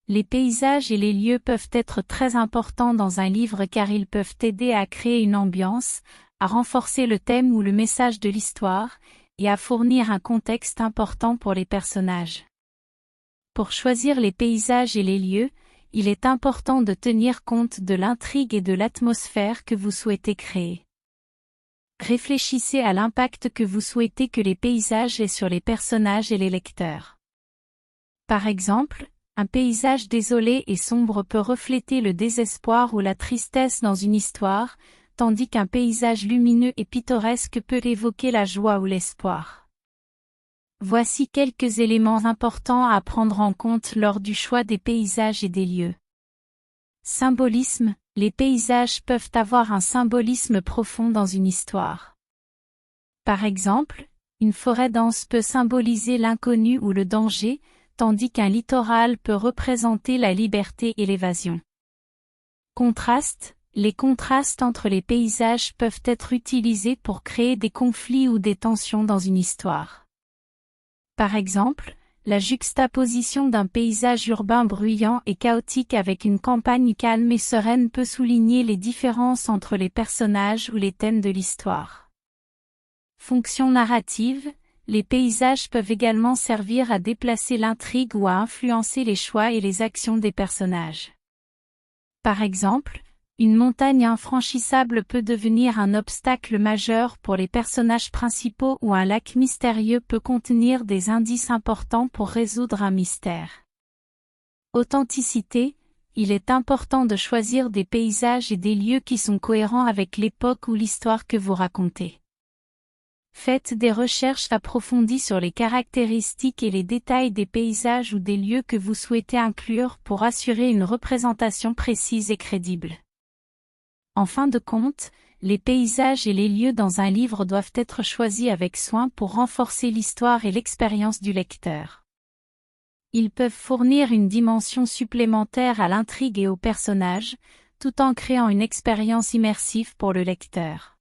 Les paysages et les lieux peuvent être très importants dans un livre car ils peuvent aider à créer une ambiance, à renforcer le thème ou le message de l'histoire, et à fournir un contexte important pour les personnages. Pour choisir les paysages et les lieux, il est important de tenir compte de l'intrigue et de l'atmosphère que vous souhaitez créer. Réfléchissez à l'impact que vous souhaitez que les paysages aient sur les personnages et les lecteurs. Par exemple, un paysage désolé et sombre peut refléter le désespoir ou la tristesse dans une histoire, tandis qu'un paysage lumineux et pittoresque peut évoquer la joie ou l'espoir. Voici quelques éléments importants à prendre en compte lors du choix des paysages et des lieux. Symbolisme, les paysages peuvent avoir un symbolisme profond dans une histoire. Par exemple, une forêt dense peut symboliser l'inconnu ou le danger, tandis qu'un littoral peut représenter la liberté et l'évasion. Contraste, les contrastes entre les paysages peuvent être utilisés pour créer des conflits ou des tensions dans une histoire. Par exemple, la juxtaposition d'un paysage urbain bruyant et chaotique avec une campagne calme et sereine peut souligner les différences entre les personnages ou les thèmes de l'histoire. Fonction narrative, les paysages peuvent également servir à déplacer l'intrigue ou à influencer les choix et les actions des personnages. Par exemple, une montagne infranchissable peut devenir un obstacle majeur pour les personnages principaux ou un lac mystérieux peut contenir des indices importants pour résoudre un mystère. Authenticité, il est important de choisir des paysages et des lieux qui sont cohérents avec l'époque ou l'histoire que vous racontez. Faites des recherches approfondies sur les caractéristiques et les détails des paysages ou des lieux que vous souhaitez inclure pour assurer une représentation précise et crédible. En fin de compte, les paysages et les lieux dans un livre doivent être choisis avec soin pour renforcer l'histoire et l'expérience du lecteur. Ils peuvent fournir une dimension supplémentaire à l'intrigue et aux personnages, tout en créant une expérience immersive pour le lecteur.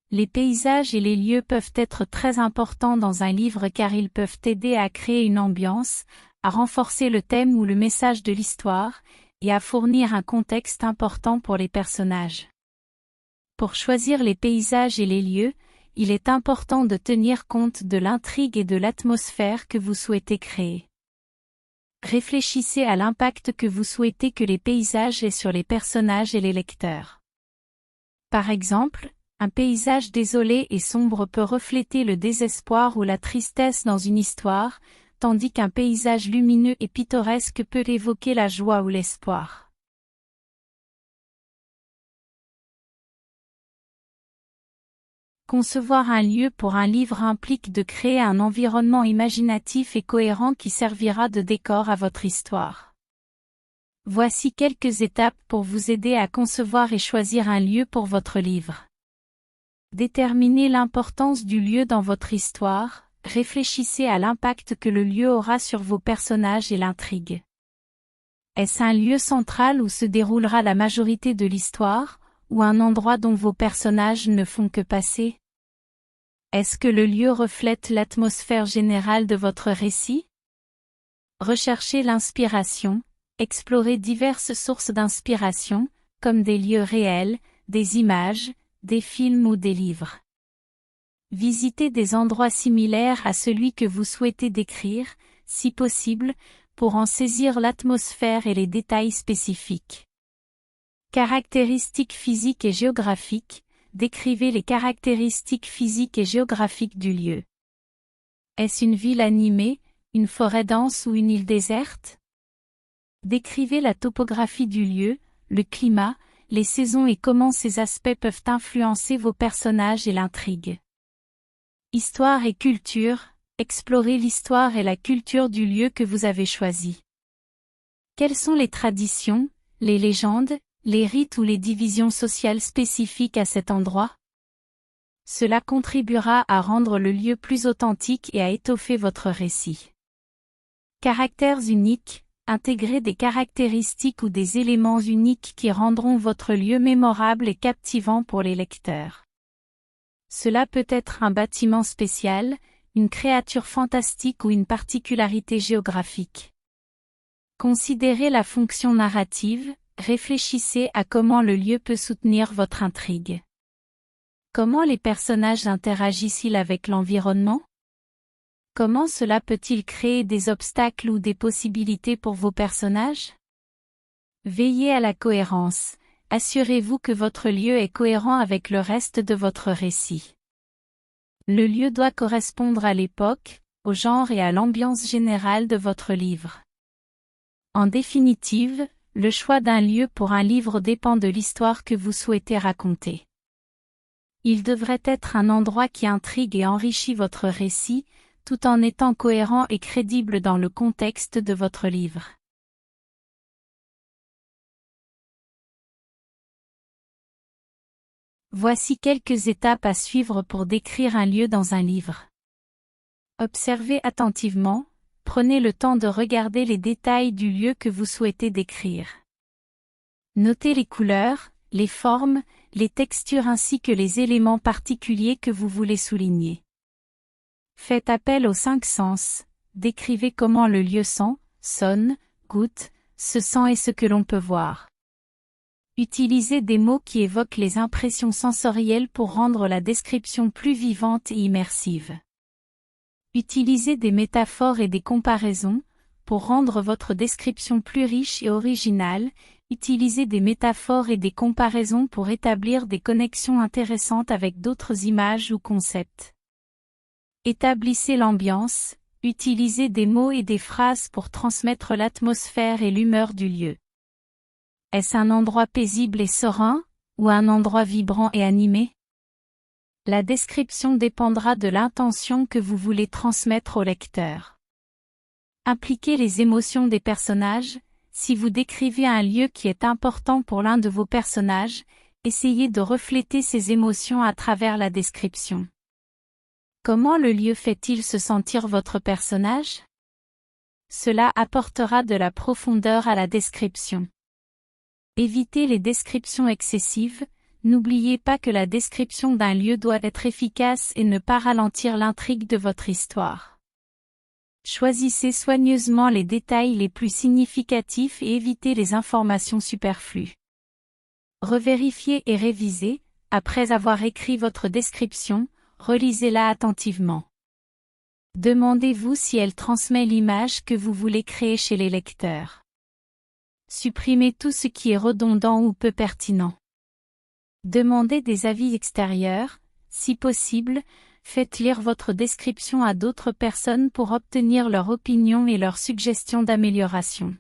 Les paysages et les lieux peuvent être très importants dans un livre car ils peuvent aider à créer une ambiance, à renforcer le thème ou le message de l'histoire, et à fournir un contexte important pour les personnages. Pour choisir les paysages et les lieux, il est important de tenir compte de l'intrigue et de l'atmosphère que vous souhaitez créer. Réfléchissez à l'impact que vous souhaitez que les paysages aient sur les personnages et les lecteurs. Par exemple, un paysage désolé et sombre peut refléter le désespoir ou la tristesse dans une histoire, tandis qu'un paysage lumineux et pittoresque peut évoquer la joie ou l'espoir. Concevoir un lieu pour un livre implique de créer un environnement imaginatif et cohérent qui servira de décor à votre histoire. Voici quelques étapes pour vous aider à concevoir et choisir un lieu pour votre livre. Déterminez l'importance du lieu dans votre histoire, réfléchissez à l'impact que le lieu aura sur vos personnages et l'intrigue. Est-ce un lieu central où se déroulera la majorité de l'histoire, ou un endroit dont vos personnages ne font que passer? Est-ce que le lieu reflète l'atmosphère générale de votre récit? Recherchez l'inspiration, explorez diverses sources d'inspiration, comme des lieux réels, des images, des films ou des livres. Visitez des endroits similaires à celui que vous souhaitez décrire, si possible, pour en saisir l'atmosphère et les détails spécifiques. Caractéristiques physiques et géographiques, décrivez les caractéristiques physiques et géographiques du lieu. Est-ce une ville animée, une forêt dense ou une île déserte? Décrivez la topographie du lieu, le climat, les saisons et comment ces aspects peuvent influencer vos personnages et l'intrigue. Histoire et culture, explorez l'histoire et la culture du lieu que vous avez choisi. Quelles sont les traditions, les légendes, les rites ou les divisions sociales spécifiques à cet endroit? Cela contribuera à rendre le lieu plus authentique et à étoffer votre récit. Caractères uniques, intégrez des caractéristiques ou des éléments uniques qui rendront votre lieu mémorable et captivant pour les lecteurs. Cela peut être un bâtiment spécial, une créature fantastique ou une particularité géographique. Considérez la fonction narrative, réfléchissez à comment le lieu peut soutenir votre intrigue. Comment les personnages interagissent-ils avec l'environnement? Comment cela peut-il créer des obstacles ou des possibilités pour vos personnages? Veillez à la cohérence. Assurez-vous que votre lieu est cohérent avec le reste de votre récit. Le lieu doit correspondre à l'époque, au genre et à l'ambiance générale de votre livre. En définitive, le choix d'un lieu pour un livre dépend de l'histoire que vous souhaitez raconter. Il devrait être un endroit qui intrigue et enrichit votre récit, tout en étant cohérent et crédible dans le contexte de votre livre. Voici quelques étapes à suivre pour décrire un lieu dans un livre. Observez attentivement, prenez le temps de regarder les détails du lieu que vous souhaitez décrire. Notez les couleurs, les formes, les textures ainsi que les éléments particuliers que vous voulez souligner. Faites appel aux 5 sens, décrivez comment le lieu sent, sonne, goûte, se sent et ce que l'on peut voir. Utilisez des mots qui évoquent les impressions sensorielles pour rendre la description plus vivante et immersive. Utilisez des métaphores et des comparaisons, pour rendre votre description plus riche et originale. Utilisez des métaphores et des comparaisons pour établir des connexions intéressantes avec d'autres images ou concepts. Établissez l'ambiance, utilisez des mots et des phrases pour transmettre l'atmosphère et l'humeur du lieu. Est-ce un endroit paisible et serein, ou un endroit vibrant et animé? La description dépendra de l'intention que vous voulez transmettre au lecteur. Impliquez les émotions des personnages. Si vous décrivez un lieu qui est important pour l'un de vos personnages, essayez de refléter ces émotions à travers la description. Comment le lieu fait-il se sentir votre personnage? Cela apportera de la profondeur à la description. Évitez les descriptions excessives. N'oubliez pas que la description d'un lieu doit être efficace et ne pas ralentir l'intrigue de votre histoire. Choisissez soigneusement les détails les plus significatifs et évitez les informations superflues. Revérifiez et révisez. Après avoir écrit votre description, relisez-la attentivement. Demandez-vous si elle transmet l'image que vous voulez créer chez les lecteurs. Supprimez tout ce qui est redondant ou peu pertinent. Demandez des avis extérieurs, si possible, faites lire votre description à d'autres personnes pour obtenir leur opinion et leurs suggestions d'amélioration.